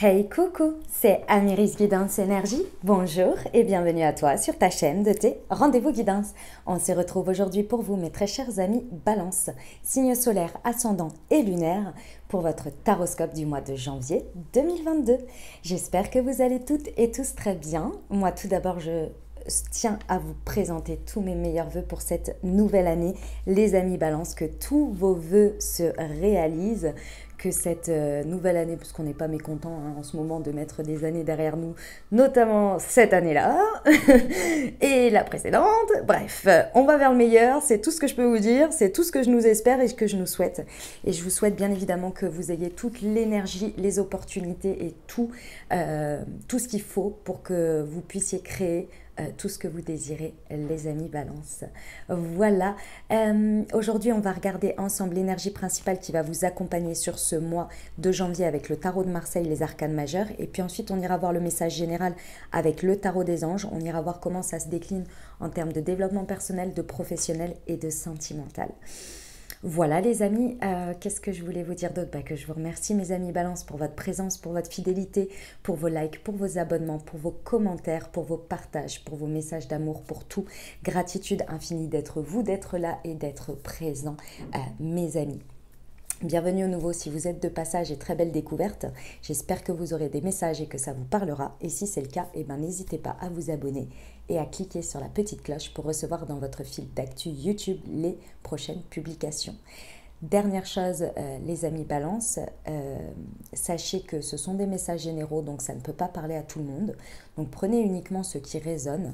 Hey coucou, c'est Amiris Guidance Énergie. Bonjour et bienvenue à toi sur ta chaîne de tes rendez-vous guidance. On se retrouve aujourd'hui pour vous, mes très chers amis Balance, signe solaire, ascendant et lunaire, pour votre taroscope du mois de janvier 2022. J'espère que vous allez toutes et tous très bien. Moi, tout d'abord, je tiens à vous présenter tous mes meilleurs vœux pour cette nouvelle année. Les amis Balance, que tous vos vœux se réalisent, que cette nouvelle année, parce qu'on n'est pas mécontent en ce moment de mettre des années derrière nous, notamment cette année-là et la précédente. Bref, on va vers le meilleur, c'est tout ce que je peux vous dire, c'est tout ce que je nous espère et que je nous souhaite. Et je vous souhaite bien évidemment que vous ayez toute l'énergie, les opportunités et tout ce qu'il faut pour que vous puissiez créer tout ce que vous désirez, les amis Balance. Voilà, aujourd'hui on va regarder ensemble l'énergie principale qui va vous accompagner sur ce mois de janvier avec le tarot de Marseille, les arcanes majeures, et puis ensuite on ira voir le message général avec le tarot des anges. On ira voir comment ça se décline en termes de développement personnel, de professionnel et de sentimental. Voilà les amis, qu'est-ce que je voulais vous dire d'autre? Que je vous remercie mes amis Balance pour votre présence, pour votre fidélité, pour vos likes, pour vos abonnements, pour vos commentaires, pour vos partages, pour vos messages d'amour, pour tout. Gratitude infinie d'être vous, d'être là et d'être présent, mes amis. Bienvenue au nouveau si vous êtes de passage et très belle découverte. J'espère que vous aurez des messages et que ça vous parlera. Et si c'est le cas, n'hésitez pas à vous abonner et à cliquer sur la petite cloche pour recevoir dans votre fil d'actu YouTube les prochaines publications. Dernière chose, les amis Balance, sachez que ce sont des messages généraux, donc ça ne peut pas parler à tout le monde. Donc prenez uniquement ce qui résonne.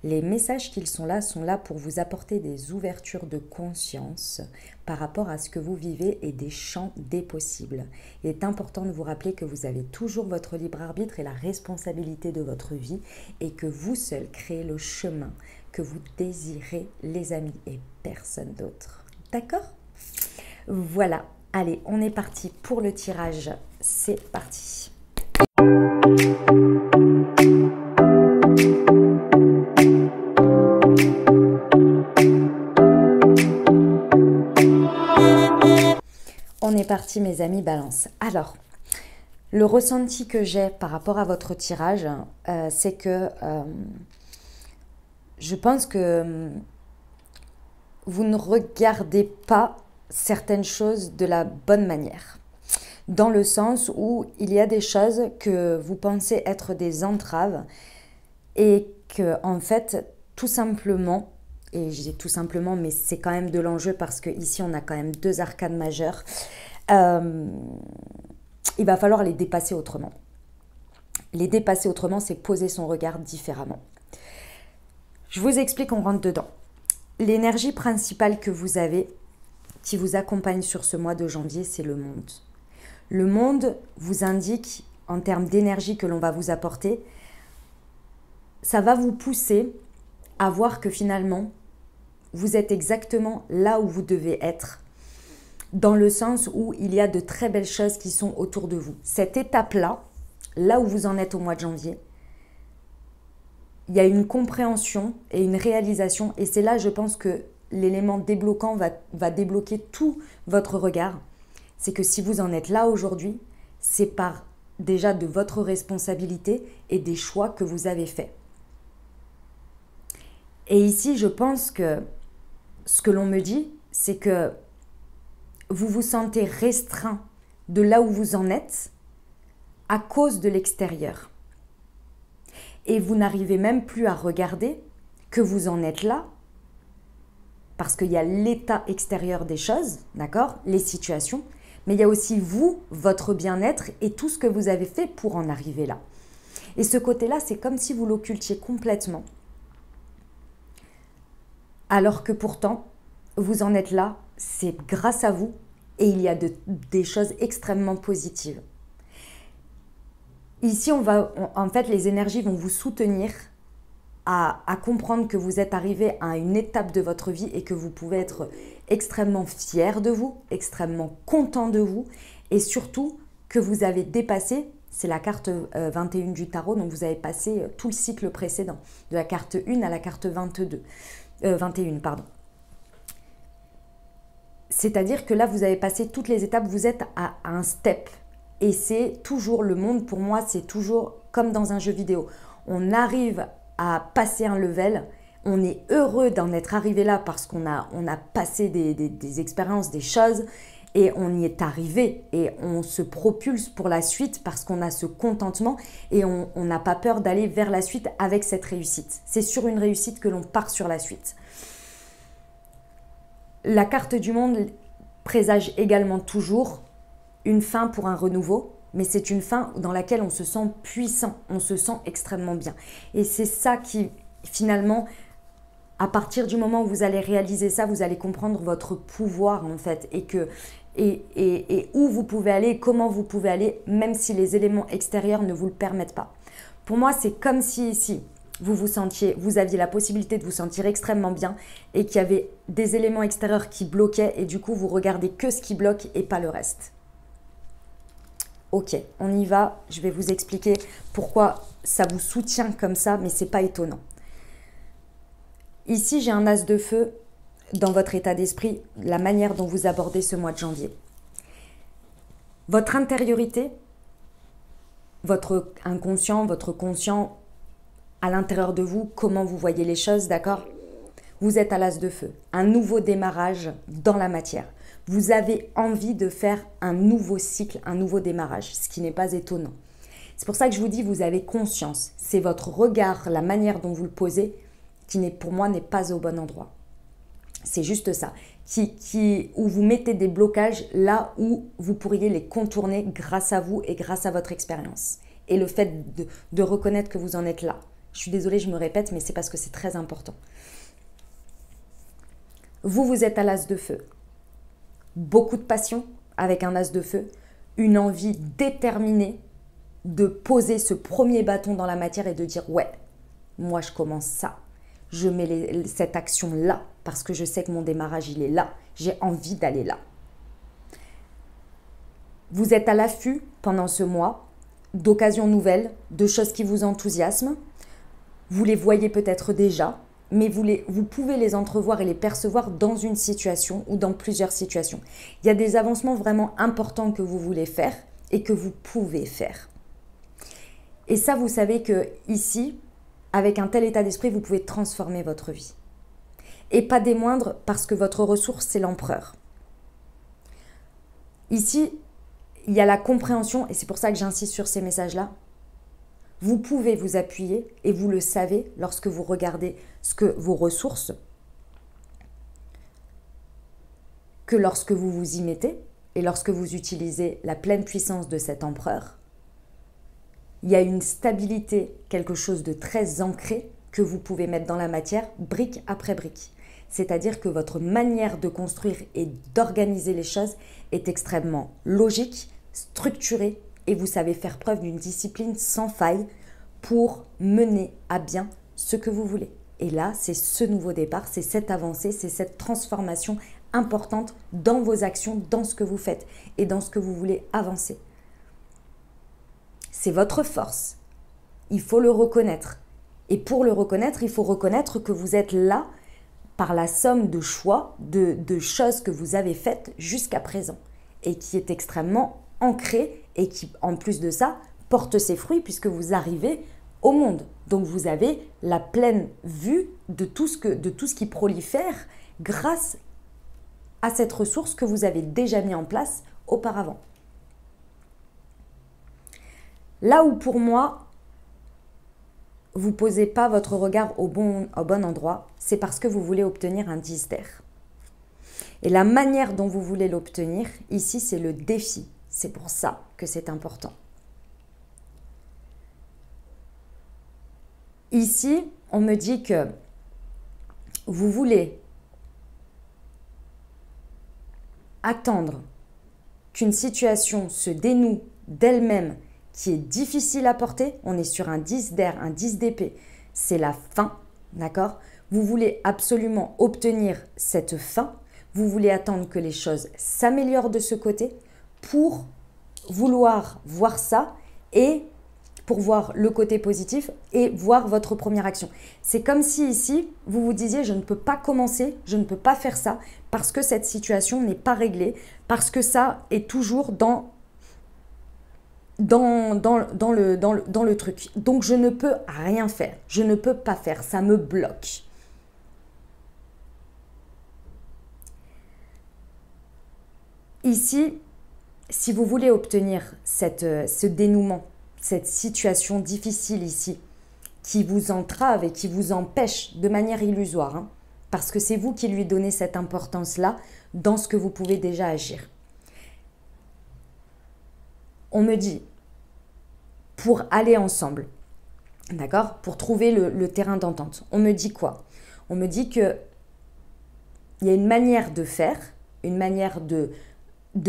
Les messages qu'ils sont là pour vous apporter des ouvertures de conscience par rapport à ce que vous vivez et des champs des possibles. Il est important de vous rappeler que vous avez toujours votre libre arbitre et la responsabilité de votre vie et que vous seul créez le chemin que vous désirez, les amis, et personne d'autre. D'accord ? Voilà, allez, on est parti pour le tirage. C'est parti. On est parti mes amis Balance. Alors, le ressenti que j'ai par rapport à votre tirage, c'est que je pense que vous ne regardez pas certaines choses de la bonne manière. Dans le sens où il y a des choses que vous pensez être des entraves et que en fait, tout simplement, et je dis tout simplement, mais c'est quand même de l'enjeu parce qu'ici on a quand même deux arcanes majeures, il va falloir les dépasser autrement. Les dépasser autrement, c'est poser son regard différemment. Je vous explique, on rentre dedans. L'énergie principale que vous avez, qui vous accompagne sur ce mois de janvier, c'est le monde. Le monde vous indique, en termes d'énergie que l'on va vous apporter, ça va vous pousser à voir que finalement, vous êtes exactement là où vous devez être, dans le sens où il y a de très belles choses qui sont autour de vous. Cette étape-là, là où vous en êtes au mois de janvier, il y a une compréhension et une réalisation, et c'est là, je pense que l'élément débloquant va débloquer tout votre regard. C'est que si vous en êtes là aujourd'hui, c'est par déjà de votre responsabilité et des choix que vous avez faits. Et ici, je pense que ce que l'on me dit, c'est que vous vous sentez restreint de là où vous en êtes à cause de l'extérieur. Et vous n'arrivez même plus à regarder que vous en êtes là parce qu'il y a l'état extérieur des choses, d'accord, les situations, mais il y a aussi vous, votre bien-être et tout ce que vous avez fait pour en arriver là. Et ce côté-là, c'est comme si vous l'occultiez complètement, alors que pourtant, vous en êtes là, c'est grâce à vous et il y a des choses extrêmement positives. Ici, en fait, les énergies vont vous soutenir à comprendre que vous êtes arrivé à une étape de votre vie et que vous pouvez être extrêmement fier de vous, extrêmement content de vous et surtout que vous avez dépassé, c'est la carte 21 du tarot, donc vous avez passé tout le cycle précédent, de la carte 1 à la carte 21, pardon. C'est-à-dire que là, vous avez passé toutes les étapes, vous êtes à un step Et c'est toujours, le monde pour moi, c'est toujours comme dans un jeu vidéo. On arrive à passer un level, on est heureux d'en être arrivé là parce qu'on a passé des expériences, des choses, et on y est arrivé. Et on se propulse pour la suite parce qu'on a ce contentement et on n'a pas peur d'aller vers la suite avec cette réussite. C'est sur une réussite que l'on part sur la suite. La carte du monde présage également toujours une fin pour un renouveau, mais c'est une fin dans laquelle on se sent puissant, on se sent extrêmement bien. Et c'est ça qui, finalement, à partir du moment où vous allez réaliser ça, vous allez comprendre votre pouvoir en fait, et où vous pouvez aller, comment vous pouvez aller, même si les éléments extérieurs ne vous le permettent pas. Pour moi, c'est comme si ici, vous aviez la possibilité de vous sentir extrêmement bien et qu'il y avait des éléments extérieurs qui bloquaient et du coup, vous regardez que ce qui bloque et pas le reste. Ok, on y va. Je vais vous expliquer pourquoi ça vous soutient comme ça, mais c'est pas étonnant. Ici, j'ai un as de feu dans votre état d'esprit, la manière dont vous abordez ce mois de janvier. Votre intériorité, votre inconscient, votre conscient, à l'intérieur de vous, comment vous voyez les choses, d'accord? Vous êtes à l'as de feu, un nouveau démarrage dans la matière. Vous avez envie de faire un nouveau cycle, un nouveau démarrage, ce qui n'est pas étonnant. C'est pour ça que je vous dis, vous avez conscience. C'est votre regard, la manière dont vous le posez, qui pour moi n'est pas au bon endroit. C'est juste ça, où vous mettez des blocages là où vous pourriez les contourner grâce à vous et grâce à votre expérience. Et le fait de reconnaître que vous en êtes là. Je suis désolée, je me répète, mais c'est parce que c'est très important. Vous êtes à l'as de feu. Beaucoup de passion avec un as de feu, une envie déterminée de poser ce premier bâton dans la matière et de dire « ouais, moi je commence ça ». Je mets cette action là parce que je sais que mon démarrage, il est là. J'ai envie d'aller là. Vous êtes à l'affût pendant ce mois d'occasions nouvelles, de choses qui vous enthousiasment. Vous les voyez peut-être déjà, mais vous pouvez les entrevoir et les percevoir dans une situation ou dans plusieurs situations. Il y a des avancements vraiment importants que vous voulez faire et que vous pouvez faire. Et ça, vous savez que ici, avec un tel état d'esprit, vous pouvez transformer votre vie. Et pas des moindres, parce que votre ressource, c'est l'empereur. Ici, il y a la compréhension, et c'est pour ça que j'insiste sur ces messages-là. Vous pouvez vous appuyer, et vous le savez, lorsque vous regardez vos ressources, que lorsque vous vous y mettez, et lorsque vous utilisez la pleine puissance de cet empereur, il y a une stabilité, quelque chose de très ancré que vous pouvez mettre dans la matière, brique après brique. C'est-à-dire que votre manière de construire et d'organiser les choses est extrêmement logique, structurée, et vous savez faire preuve d'une discipline sans faille pour mener à bien ce que vous voulez. Et là, c'est ce nouveau départ, c'est cette avancée, c'est cette transformation importante dans vos actions, dans ce que vous faites et dans ce que vous voulez avancer. C'est votre force. Il faut le reconnaître. Et pour le reconnaître, il faut reconnaître que vous êtes là par la somme de choix, de choses que vous avez faites jusqu'à présent et qui est extrêmement ancrée et qui, en plus de ça, porte ses fruits puisque vous arrivez au monde. Donc, vous avez la pleine vue de tout ce qui prolifère grâce à cette ressource que vous avez déjà mis en place auparavant. Là où pour moi, vous ne posez pas votre regard au bon endroit, c'est parce que vous voulez obtenir un 10 d'air. Et la manière dont vous voulez l'obtenir, ici, c'est le défi. C'est pour ça que c'est important. Ici, on me dit que vous voulez attendre qu'une situation se dénoue d'elle-même qui est difficile à porter. On est sur un 10 d'air, un 10 d'épée. C'est la fin, d'accord? Vous voulez absolument obtenir cette fin. Vous voulez attendre que les choses s'améliorent de ce côté pour vouloir voir ça et pour voir le côté positif et voir votre première action. C'est comme si ici, vous vous disiez « je ne peux pas commencer, je ne peux pas faire ça parce que cette situation n'est pas réglée, parce que ça est toujours dans dans le truc. Donc, je ne peux rien faire. Je ne peux pas faire. Ça me bloque. Ici, si vous voulez obtenir ce dénouement, cette situation difficile ici, qui vous entrave et qui vous empêche de manière illusoire, hein, parce que c'est vous qui lui donnez cette importance-là dans ce que vous pouvez déjà agir. On me dit, pour aller ensemble, d'accord, pour trouver le terrain d'entente, on me dit quoi? On me dit qu'il y a une manière de faire, une manière de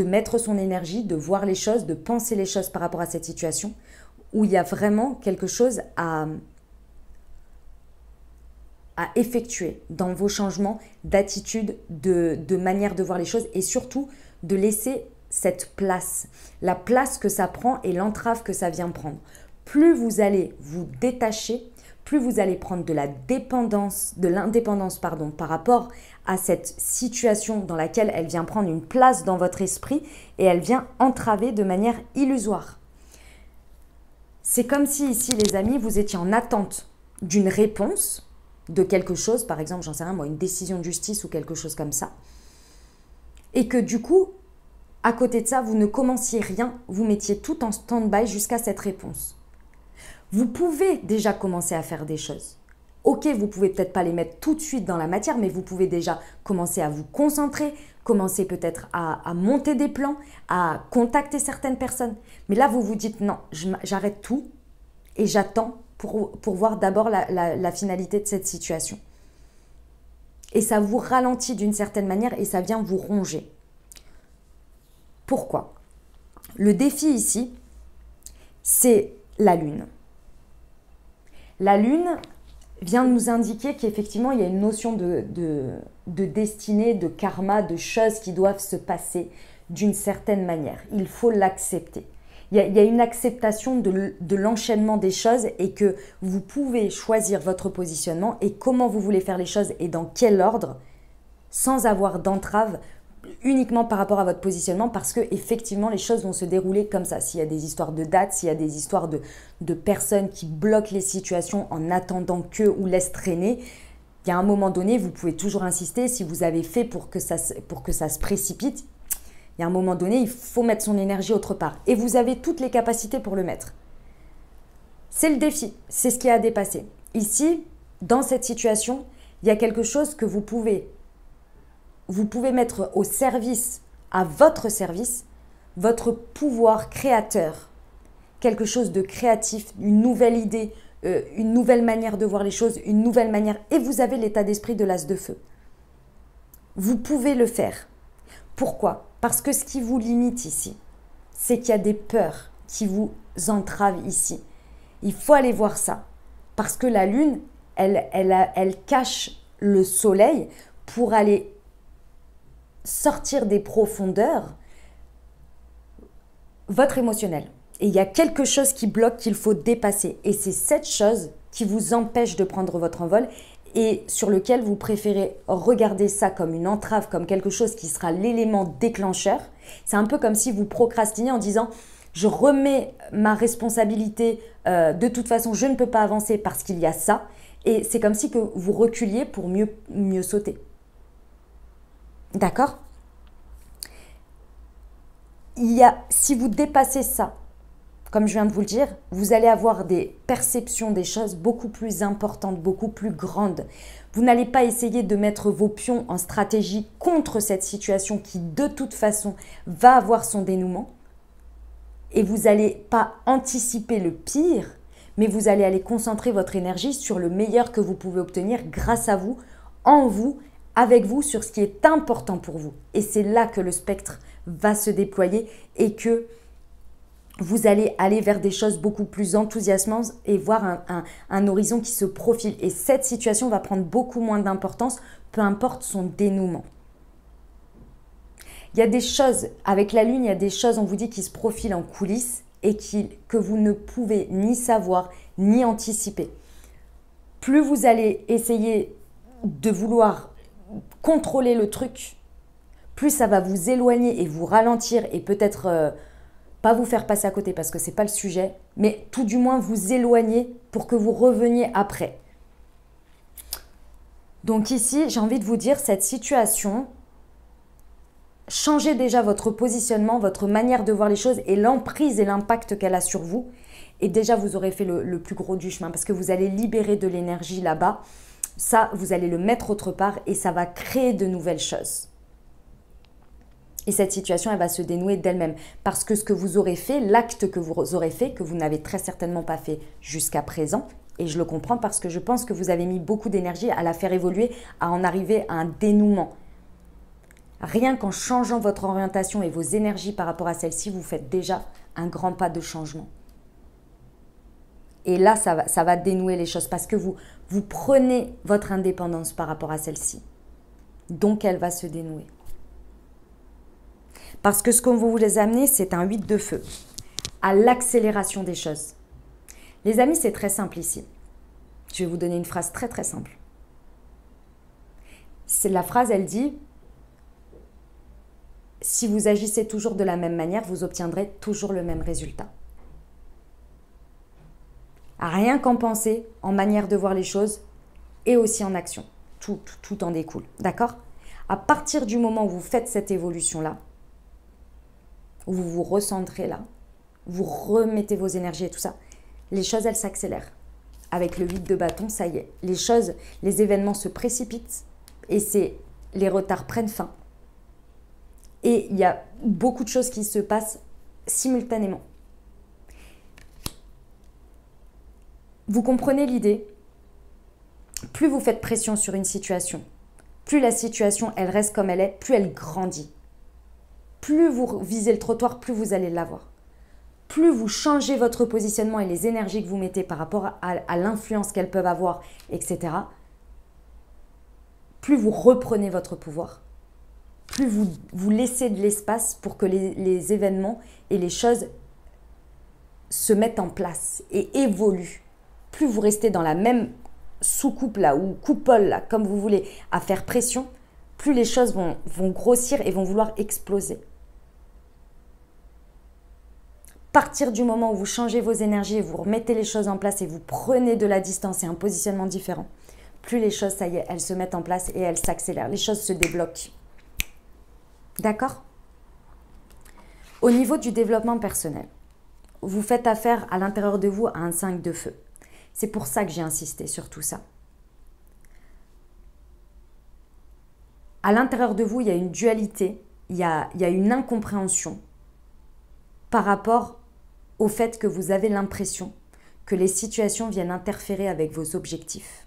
mettre son énergie, de voir les choses, de penser les choses par rapport à cette situation, où il y a vraiment quelque chose à effectuer dans vos changements d'attitude, de manière de voir les choses, et surtout de laisser cette place, la place que ça prend et l'entrave que ça vient prendre. Plus vous allez vous détacher, plus vous allez prendre de l'indépendance par rapport à cette situation dans laquelle elle vient prendre une place dans votre esprit et elle vient entraver de manière illusoire. C'est comme si ici, les amis, vous étiez en attente d'une réponse de quelque chose, par exemple, j'en sais rien moi, une décision de justice ou quelque chose comme ça, et que du coup, à côté de ça, vous ne commenciez rien, vous mettiez tout en stand-by jusqu'à cette réponse. Vous pouvez déjà commencer à faire des choses. Ok, vous pouvez peut-être pas les mettre tout de suite dans la matière, mais vous pouvez déjà commencer à vous concentrer, commencer peut-être à monter des plans, à contacter certaines personnes. Mais là, vous vous dites non, j'arrête tout et j'attends pour voir d'abord la finalité de cette situation. Et ça vous ralentit d'une certaine manière et ça vient vous ronger. Pourquoi? Le défi ici, c'est la Lune. La Lune vient de nous indiquer qu'effectivement, il y a une notion de destinée, de karma, de choses qui doivent se passer d'une certaine manière. Il faut l'accepter. Il y a une acceptation de l'enchaînement des choses et que vous pouvez choisir votre positionnement et comment vous voulez faire les choses et dans quel ordre sans avoir d'entrave uniquement par rapport à votre positionnement parce que effectivement les choses vont se dérouler comme ça. S'il y a des histoires de dates, s'il y a des histoires de personnes qui bloquent les situations en attendant que ou laissent traîner, il y a un moment donné, vous pouvez toujours insister si vous avez fait pour que ça se précipite. Il y a un moment donné, il faut mettre son énergie autre part. Et vous avez toutes les capacités pour le mettre. C'est le défi, c'est ce qui a à dépasser. Ici, dans cette situation, il y a quelque chose que vous pouvez mettre au service, à votre service, votre pouvoir créateur. Quelque chose de créatif, une nouvelle idée, une nouvelle manière de voir les choses, une nouvelle manière. Et vous avez l'état d'esprit de l'as de feu. Vous pouvez le faire. Pourquoi? Parce que ce qui vous limite ici, c'est qu'il y a des peurs qui vous entravent ici. Il faut aller voir ça. Parce que la Lune, elle cache le soleil pour aller sortir des profondeurs votre émotionnel. Et il y a quelque chose qui bloque qu'il faut dépasser. Et c'est cette chose qui vous empêche de prendre votre envol et sur lequel vous préférez regarder ça comme une entrave, comme quelque chose qui sera l'élément déclencheur. C'est un peu comme si vous procrastinez en disant « je remets ma responsabilité, de toute façon je ne peux pas avancer parce qu'il y a ça ». Et c'est comme si que vous reculiez pour mieux sauter. D'accord? Si vous dépassez ça, comme je viens de vous le dire, vous allez avoir des perceptions des choses beaucoup plus importantes, beaucoup plus grandes. Vous n'allez pas essayer de mettre vos pions en stratégie contre cette situation qui, de toute façon, va avoir son dénouement. Et vous n'allez pas anticiper le pire, mais vous allez aller concentrer votre énergie sur le meilleur que vous pouvez obtenir grâce à vous, en vous, avec vous, sur ce qui est important pour vous. Et c'est là que le spectre va se déployer et que vous allez aller vers des choses beaucoup plus enthousiasmantes et voir un horizon qui se profile. Et cette situation va prendre beaucoup moins d'importance, peu importe son dénouement. Il y a des choses, avec la Lune, il y a des choses, on vous dit, qui se profilent en coulisses et que vous ne pouvez ni savoir, ni anticiper. Plus vous allez essayer de vouloir contrôler le truc, plus ça va vous éloigner et vous ralentir et peut-être Pas vous faire passer à côté parce que ce n'est pas le sujet, mais tout du moins vous éloigner pour que vous reveniez après. Donc ici, j'ai envie de vous dire, cette situation, changez déjà votre positionnement, votre manière de voir les choses et l'emprise et l'impact qu'elle a sur vous. Et déjà, vous aurez fait le plus gros du chemin parce que vous allez libérer de l'énergie là-bas. Ça, vous allez le mettre autre part et ça va créer de nouvelles choses. Et cette situation, elle va se dénouer d'elle-même. Parce que ce que vous aurez fait, l'acte que vous aurez fait, que vous n'avez très certainement pas fait jusqu'à présent, et je le comprends parce que je pense que vous avez mis beaucoup d'énergie à la faire évoluer, à en arriver à un dénouement. Rien qu'en changeant votre orientation et vos énergies par rapport à celle-ci, vous faites déjà un grand pas de changement. Et là, ça va dénouer les choses parce que vous prenez votre indépendance par rapport à celle-ci. Donc, elle va se dénouer. Parce que ce qu'on vous les amener, c'est un 8 de feu, à l'accélération des choses. Les amis, c'est très simple ici. Je vais vous donner une phrase très très simple. La phrase, elle dit « Si vous agissez toujours de la même manière, vous obtiendrez toujours le même résultat. » Rien qu'en pensée, en manière de voir les choses et aussi en action. Tout en découle. D'accord? À partir du moment où vous faites cette évolution-là, où vous vous recentrez là, vous remettez vos énergies et tout ça, les choses, elles s'accélèrent. Avec le 8 de bâton, ça y est. Les événements se précipitent et les retards prennent fin. Et il y a beaucoup de choses qui se passent simultanément. Vous comprenez l'idée? Plus vous faites pression sur une situation, plus la situation, elle reste comme elle est, plus elle grandit. Plus vous visez le trottoir, plus vous allez l'avoir. Plus vous changez votre positionnement et les énergies que vous mettez par rapport à l'influence qu'elles peuvent avoir, etc., plus vous reprenez votre pouvoir, plus vous laissez de l'espace pour que les événements et les choses se mettent en place et évoluent. Plus vous restez dans la même soucoupe là ou coupole là, comme vous voulez, à faire pression, plus les choses vont grossir et vont vouloir exploser. Partir du moment où vous changez vos énergies et vous remettez les choses en place et vous prenez de la distance et un positionnement différent, plus les choses, ça y est, elles se mettent en place et elles s'accélèrent. Les choses se débloquent. D'accord? Au niveau du développement personnel, vous faites affaire à l'intérieur de vous à un 5 de feu. C'est pour ça que j'ai insisté sur tout ça. À l'intérieur de vous, il y a une dualité, il y a une incompréhension par rapport au fait que vous avez l'impression que les situations viennent interférer avec vos objectifs.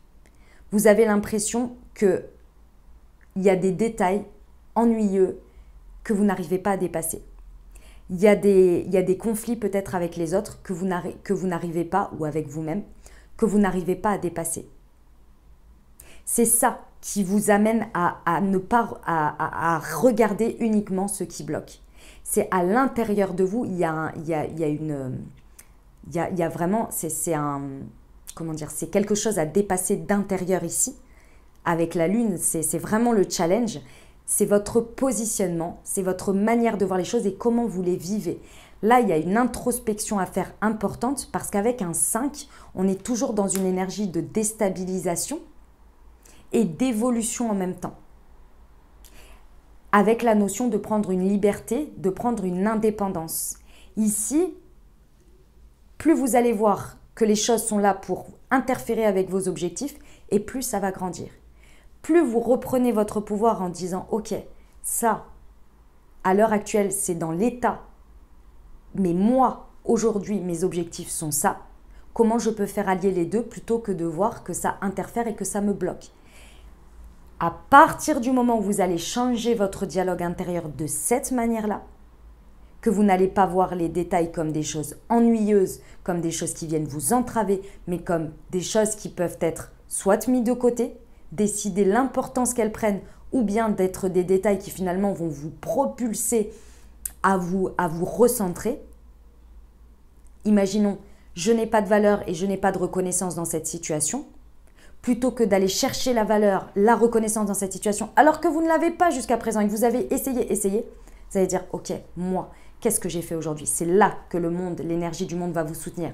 Vous avez l'impression qu'il y a des détails ennuyeux que vous n'arrivez pas à dépasser. Il y a des conflits peut-être avec les autres que vous n'arrivez pas, ou avec vous-même, que vous n'arrivez pas à dépasser. C'est ça qui vous amène à ne pas regarder uniquement ce qui bloque. C'est à l'intérieur de vous, il y a vraiment, c'est quelque chose à dépasser d'intérieur ici. Avec la lune, c'est vraiment le challenge. C'est votre positionnement, c'est votre manière de voir les choses et comment vous les vivez. Là, il y a une introspection à faire importante parce qu'avec un 5, on est toujours dans une énergie de déstabilisation et d'évolution en même temps. Avec la notion de prendre une liberté, de prendre une indépendance. Ici, plus vous allez voir que les choses sont là pour interférer avec vos objectifs et plus ça va grandir. Plus vous reprenez votre pouvoir en disant « Ok, ça, à l'heure actuelle, c'est dans l'état, mais moi, aujourd'hui, mes objectifs sont ça. Comment je peux faire allier les deux plutôt que de voir que ça interfère et que ça me bloque ?» À partir du moment où vous allez changer votre dialogue intérieur de cette manière-là, que vous n'allez pas voir les détails comme des choses ennuyeuses, comme des choses qui viennent vous entraver, mais comme des choses qui peuvent être soit mises de côté, décider l'importance qu'elles prennent, ou bien d'être des détails qui finalement vont vous propulser à vous recentrer. Imaginons, je n'ai pas de valeur et je n'ai pas de reconnaissance dans cette situation. Plutôt que d'aller chercher la valeur, la reconnaissance dans cette situation, alors que vous ne l'avez pas jusqu'à présent et que vous avez essayé, vous allez dire, ok, moi, qu'est-ce que j'ai fait aujourd'hui? C'est là que le monde, l'énergie du monde va vous soutenir.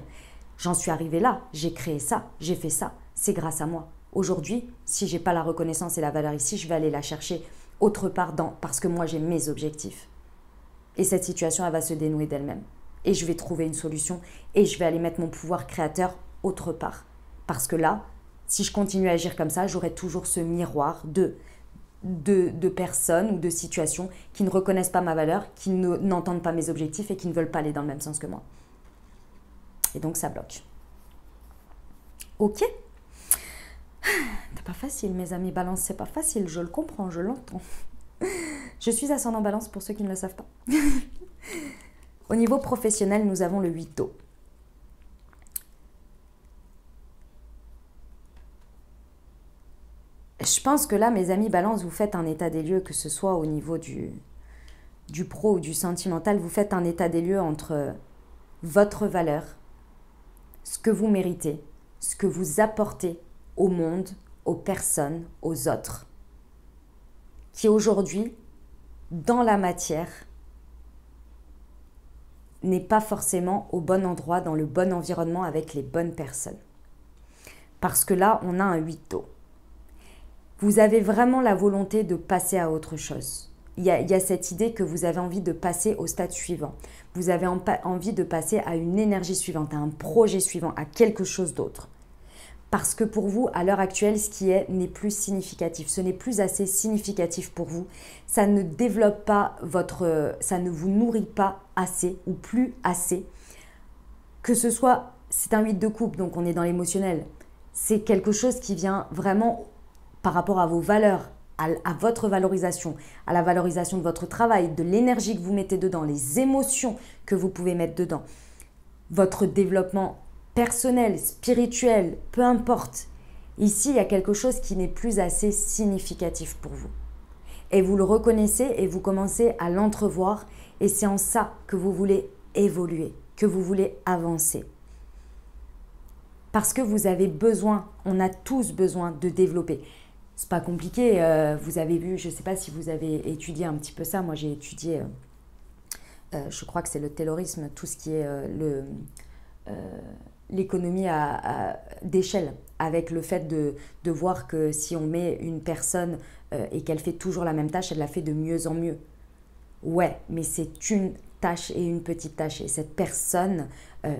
J'en suis arrivé là, j'ai créé ça, j'ai fait ça, c'est grâce à moi. Aujourd'hui, si je n'ai pas la reconnaissance et la valeur ici, je vais aller la chercher autre part parce que moi j'ai mes objectifs. Et cette situation, elle va se dénouer d'elle-même. Et je vais trouver une solution et je vais aller mettre mon pouvoir créateur autre part. Parce que là, si je continue à agir comme ça, j'aurai toujours ce miroir de personnes ou de situations qui ne reconnaissent pas ma valeur, qui n'entendent pas mes objectifs et qui ne veulent pas aller dans le même sens que moi. Et donc ça bloque. Ok? C'est pas facile, mes amis. Balance, c'est pas facile. Je le comprends, je l'entends. Je suis ascendant Balance pour ceux qui ne le savent pas. Au niveau professionnel, nous avons le 8 d'eau. Je pense que là, mes amis Balance, vous faites un état des lieux, que ce soit au niveau du pro ou du sentimental, vous faites un état des lieux entre votre valeur, ce que vous méritez, ce que vous apportez au monde, aux personnes, aux autres, qui aujourd'hui, dans la matière, n'est pas forcément au bon endroit, dans le bon environnement, avec les bonnes personnes. Parce que là, on a un 8 d'eau. Vous avez vraiment la volonté de passer à autre chose. Il y a cette idée que vous avez envie de passer au stade suivant. Vous avez envie de passer à une énergie suivante, à un projet suivant, à quelque chose d'autre. Parce que pour vous, à l'heure actuelle, ce qui est n'est plus significatif. Ce n'est plus assez significatif pour vous. Ça ne développe pas ça ne vous nourrit pas assez ou plus assez. Que ce soit, c'est un 8 de coupe, donc on est dans l'émotionnel. C'est quelque chose qui vient vraiment par rapport à vos valeurs, à votre valorisation, à la valorisation de votre travail, de l'énergie que vous mettez dedans, les émotions que vous pouvez mettre dedans, votre développement personnel, spirituel, peu importe. Ici, il y a quelque chose qui n'est plus assez significatif pour vous. Et vous le reconnaissez et vous commencez à l'entrevoir et c'est en ça que vous voulez évoluer, que vous voulez avancer. Parce que vous avez besoin, on a tous besoin de développer. C'est pas compliqué, vous avez vu, je ne sais pas si vous avez étudié un petit peu ça, moi j'ai étudié, je crois que c'est le taylorisme, tout ce qui est l'économie d'échelle, avec le fait de voir que si on met une personne et qu'elle fait toujours la même tâche, elle la fait de mieux en mieux. Ouais, mais c'est une tâche et une petite tâche. Et cette personne,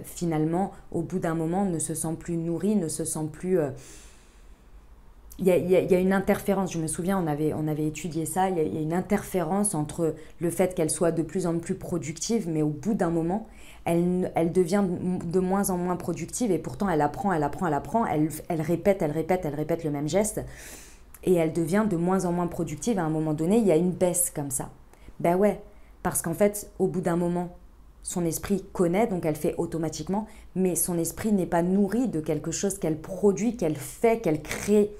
finalement, au bout d'un moment, ne se sent plus nourrie, ne se sent plus... Il y a une interférence, je me souviens, on avait étudié ça, il y a une interférence entre le fait qu'elle soit de plus en plus productive, mais au bout d'un moment, elle devient de moins en moins productive et pourtant elle apprend, elle répète le même geste et elle devient de moins en moins productive. À un moment donné, il y a une baisse comme ça. Ben ouais, parce qu'en fait, au bout d'un moment, son esprit connaît, donc elle fait automatiquement, mais son esprit n'est pas nourri de quelque chose qu'elle produit, qu'elle fait, qu'elle crée.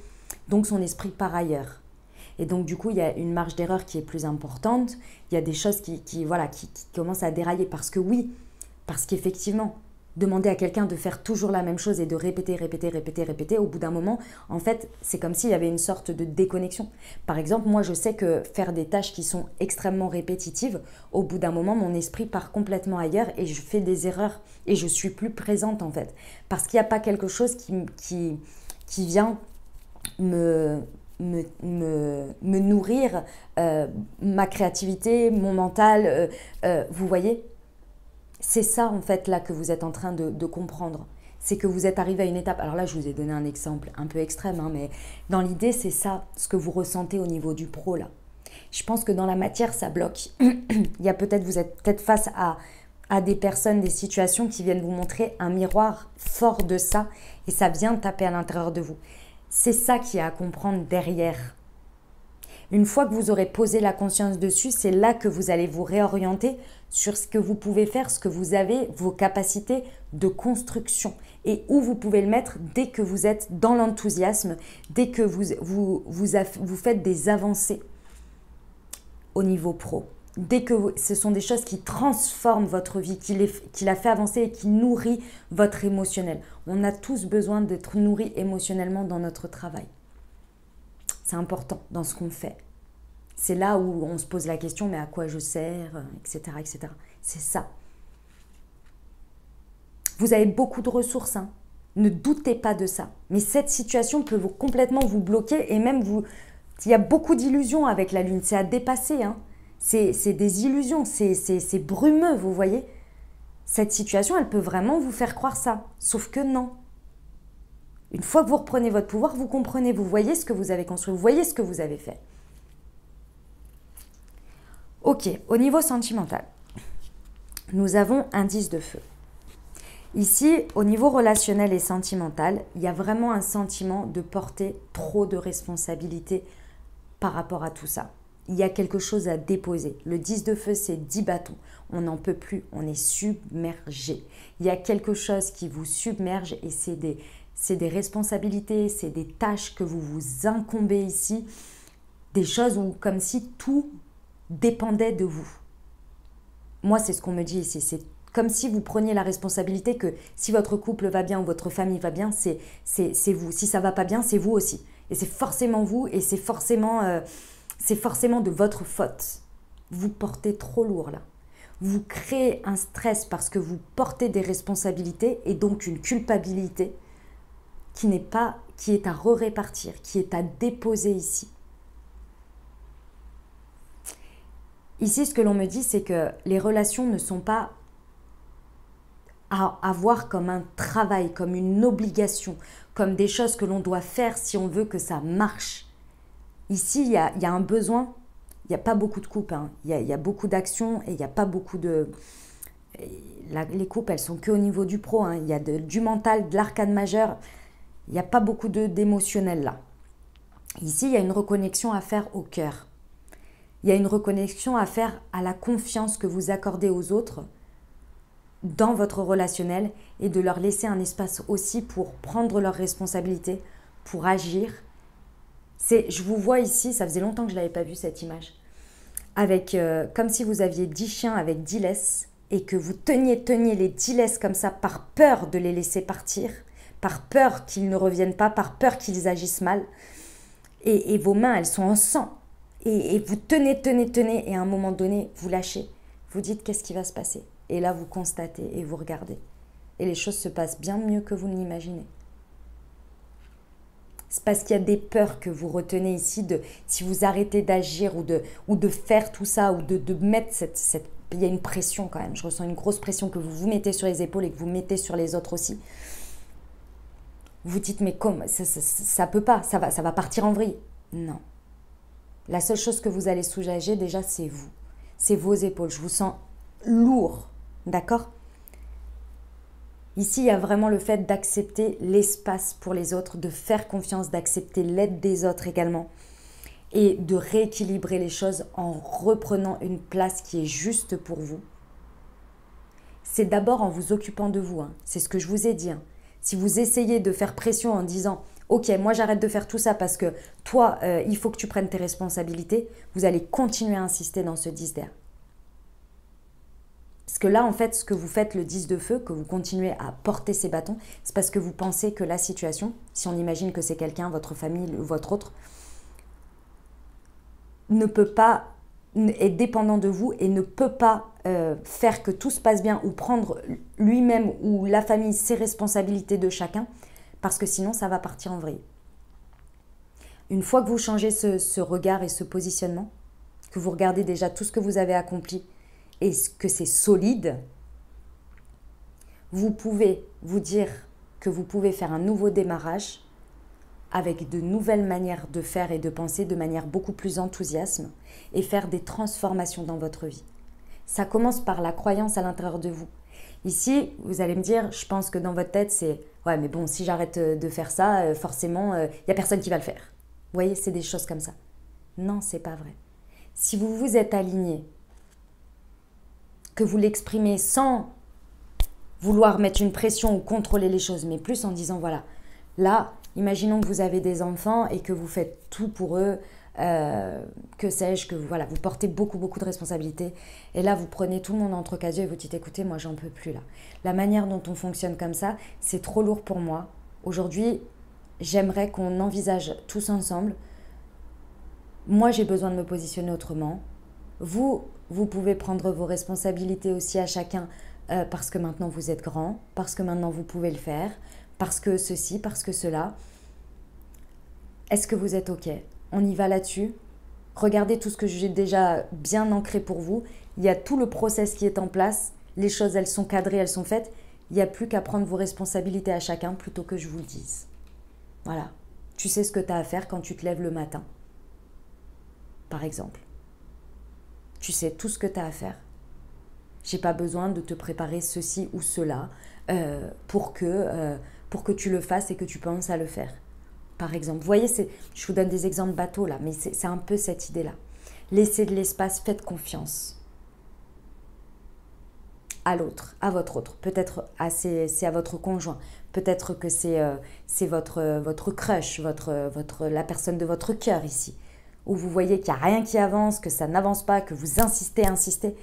Donc son esprit part ailleurs. Et donc du coup, il y a une marge d'erreur qui est plus importante. Il y a des choses qui commencent à dérailler. Parce que oui, parce qu'effectivement, demander à quelqu'un de faire toujours la même chose et de répéter, au bout d'un moment, en fait, c'est comme s'il y avait une sorte de déconnexion. Par exemple, moi, je sais que faire des tâches qui sont extrêmement répétitives, au bout d'un moment, mon esprit part complètement ailleurs et je fais des erreurs et je suis plus présente en fait. Parce qu'il n'y a pas quelque chose qui vient me nourrir ma créativité, mon mental, vous voyez, c'est ça en fait là que vous êtes en train de comprendre. C'est que vous êtes arrivé à une étape, alors là je vous ai donné un exemple un peu extrême, hein, mais dans l'idée c'est ça, ce que vous ressentez au niveau du pro là. Je pense que dans la matière ça bloque. Il y a vous êtes peut-être face à des personnes, des situations qui viennent vous montrer un miroir fort de ça et ça vient taper à l'intérieur de vous. C'est ça qu'il y a à comprendre derrière. Une fois que vous aurez posé la conscience dessus, c'est là que vous allez vous réorienter sur ce que vous pouvez faire, ce que vous avez, vos capacités de construction et où vous pouvez le mettre dès que vous êtes dans l'enthousiasme, dès que vous faites des avancées au niveau pro. Dès que ce sont des choses qui transforment votre vie, qui la fait avancer et qui nourrit votre émotionnel. On a tous besoin d'être nourris émotionnellement dans notre travail. C'est important dans ce qu'on fait. C'est là où on se pose la question, mais à quoi je sers, etc., etc. C'est ça. Vous avez beaucoup de ressources, hein. Ne doutez pas de ça. Mais cette situation peut complètement vous bloquer et même vous... Il y a beaucoup d'illusions avec la Lune, c'est à dépasser, hein. C'est des illusions, c'est brumeux, vous voyez. Cette situation, elle peut vraiment vous faire croire ça. Sauf que non. Une fois que vous reprenez votre pouvoir, vous comprenez, vous voyez ce que vous avez construit, vous voyez ce que vous avez fait. Ok, au niveau sentimental, nous avons un 10 de feu. Ici, au niveau relationnel et sentimental, il y a vraiment un sentiment de porter trop de responsabilités par rapport à tout ça. Il y a quelque chose à déposer. Le 10 de feu, c'est 10 bâtons. On n'en peut plus, on est submergé. Il y a quelque chose qui vous submerge et c'est des responsabilités, c'est des tâches que vous vous incombez ici, des choses où, comme si tout dépendait de vous. Moi, c'est ce qu'on me dit ici, c'est comme si vous preniez la responsabilité que si votre couple va bien ou votre famille va bien, c'est vous. Si ça va pas bien, c'est vous aussi. Et c'est forcément vous et c'est forcément de votre faute. Vous portez trop lourd là. Vous créez un stress parce que vous portez des responsabilités et donc une culpabilité qui est à répartir, qui est à déposer ici. Ici, ce que l'on me dit, c'est que les relations ne sont pas à voir comme un travail, comme une obligation, comme des choses que l'on doit faire si on veut que ça marche. Ici, il y a un besoin, il n'y a pas beaucoup de couples, hein. Il y a beaucoup d'actions et il n'y a pas beaucoup de... Les couples, elles sont qu'au niveau du pro, hein. Il y a du mental, de l'arcane majeur, il n'y a pas beaucoup d'émotionnel là. Ici, il y a une reconnexion à faire au cœur. Il y a une reconnexion à faire à la confiance que vous accordez aux autres dans votre relationnel et de leur laisser un espace aussi pour prendre leurs responsabilités, pour agir. Je vous vois ici, ça faisait longtemps que je ne l'avais pas vu cette image, avec comme si vous aviez 10 chiens avec 10 laisses et que vous teniez les 10 laisses comme ça par peur de les laisser partir, par peur qu'ils ne reviennent pas, par peur qu'ils agissent mal. Et vos mains, elles sont en sang. Et vous tenez, et à un moment donné, vous lâchez. Vous dites qu'est-ce qui va se passer. Et là, vous constatez et vous regardez. Et les choses se passent bien mieux que vous ne l'imaginez. C'est parce qu'il y a des peurs que vous retenez ici, si vous arrêtez d'agir ou de faire tout ça, ou de mettre il y a une pression quand même. Je ressens une grosse pression que vous mettez sur les épaules et que vous mettez sur les autres aussi. Vous dites, mais comment ça peut pas, ça va partir en vrille. Non. La seule chose que vous allez soulager, déjà, c'est vous. C'est vos épaules. Je vous sens lourd. D'accord ? Ici, il y a vraiment le fait d'accepter l'espace pour les autres, de faire confiance, d'accepter l'aide des autres également et de rééquilibrer les choses en reprenant une place qui est juste pour vous. C'est d'abord en vous occupant de vous. Hein. C'est ce que je vous ai dit. Hein. Si vous essayez de faire pression en disant « Ok, moi j'arrête de faire tout ça parce que toi, il faut que tu prennes tes responsabilités », vous allez continuer à insister dans ce 10 d'air. Parce que là, en fait, ce que vous faites, le 10 de feu, que vous continuez à porter ces bâtons, c'est parce que vous pensez que la situation, si on imagine que c'est quelqu'un, votre famille ou votre autre, ne peut pas, est dépendant de vous et ne peut pas faire que tout se passe bien ou prendre lui-même ou la famille ses responsabilités de chacun, parce que sinon, ça va partir en vrille. Une fois que vous changez ce regard et ce positionnement, que vous regardez déjà tout ce que vous avez accompli, et que c'est solide, vous pouvez vous dire que vous pouvez faire un nouveau démarrage avec de nouvelles manières de faire et de penser de manière beaucoup plus enthousiaste et faire des transformations dans votre vie. Ça commence par la croyance à l'intérieur de vous. Ici, vous allez me dire, je pense que dans votre tête, c'est « Ouais, mais bon, si j'arrête de faire ça, forcément, il n'y a personne qui va le faire. » Vous voyez, c'est des choses comme ça. Non, c'est pas vrai. Si vous vous êtes aligné, que vous l'exprimez sans vouloir mettre une pression ou contrôler les choses, mais plus en disant, voilà, là, imaginons que vous avez des enfants et que vous faites tout pour eux, que sais-je, que voilà, vous portez beaucoup de responsabilités. Et là, vous prenez tout le monde entre casiers et vous dites, écoutez, moi, j'en peux plus là. La manière dont on fonctionne comme ça, c'est trop lourd pour moi. Aujourd'hui, j'aimerais qu'on envisage tous ensemble Moi, j'ai besoin de me positionner autrement. Vous pouvez prendre vos responsabilités aussi à chacun parce que maintenant vous êtes grand, parce que maintenant vous pouvez le faire, parce que ceci, parce que cela. Est-ce que vous êtes OK? On y va là-dessus. Regardez tout ce que j'ai déjà bien ancré pour vous. Il y a tout le process qui est en place. Les choses, elles sont cadrées, elles sont faites. Il n'y a plus qu'à prendre vos responsabilités à chacun plutôt que je vous le dise. Voilà. Tu sais ce que tu as à faire quand tu te lèves le matin. Par exemple. Tu sais tout ce que tu as à faire. J'ai pas besoin de te préparer ceci ou cela pour que tu le fasses et que tu penses à le faire. Par exemple, vous voyez, je vous donne des exemples bateaux là, mais c'est un peu cette idée-là. Laissez de l'espace, faites confiance à l'autre, à votre autre. Peut-être c'est à votre conjoint, peut-être que c'est votre crush, la personne de votre cœur ici, où vous voyez qu'il n'y a rien qui avance, que ça n'avance pas, que vous insistez.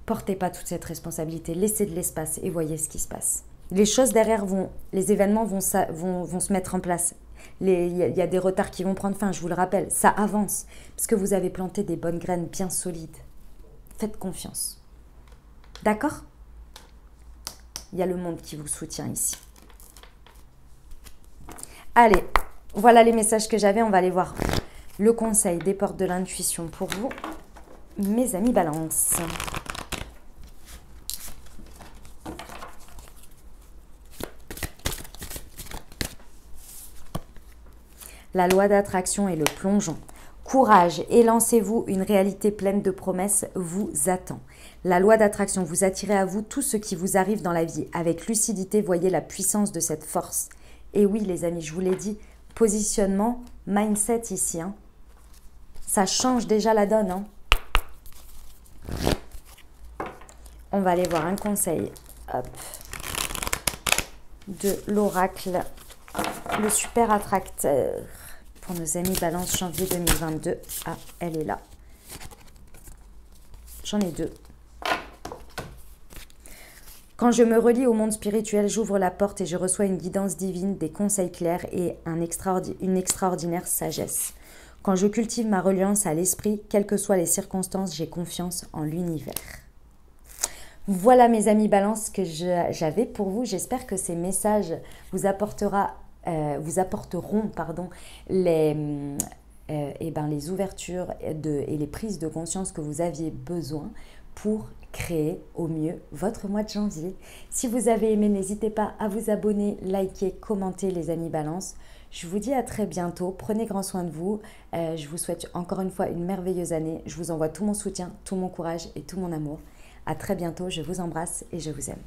Portez pas toute cette responsabilité, laissez de l'espace et voyez ce qui se passe. Les choses derrière les événements vont se mettre en place. Il y a des retards qui vont prendre fin, je vous le rappelle, ça avance, parce que vous avez planté des bonnes graines bien solides. Faites confiance. D'accord? Il y a le monde qui vous soutient ici. Allez, voilà les messages que j'avais, on va aller voir le conseil des portes de l'intuition pour vous, mes amis Balance. La loi d'attraction et le plongeon. Courage et lancez-vous, une réalité pleine de promesses vous attend. La loi d'attraction, vous attirez à vous tout ce qui vous arrive dans la vie. Avec lucidité, voyez la puissance de cette force. Et oui les amis, je vous l'ai dit, positionnement, mindset ici. Hein. Ça change déjà la donne. Hein. On va aller voir un conseil de l'oracle, le super attracteur. Pour nos amis Balance, janvier 2022. Ah, elle est là. J'en ai deux. Quand je me relie au monde spirituel, j'ouvre la porte et je reçois une guidance divine, des conseils clairs et une extraordinaire sagesse. Quand je cultive ma reliance à l'esprit, quelles que soient les circonstances, j'ai confiance en l'univers. Voilà mes amis Balance que j'avais pour vous. J'espère que ces messages vous apporteront les ouvertures et les prises de conscience que vous aviez besoin pour créer au mieux votre mois de janvier. Si vous avez aimé, n'hésitez pas à vous abonner, liker, commenter les amis Balance. Je vous dis à très bientôt, prenez grand soin de vous. Je vous souhaite encore une fois une merveilleuse année. Je vous envoie tout mon soutien, tout mon courage et tout mon amour. À très bientôt, je vous embrasse et je vous aime.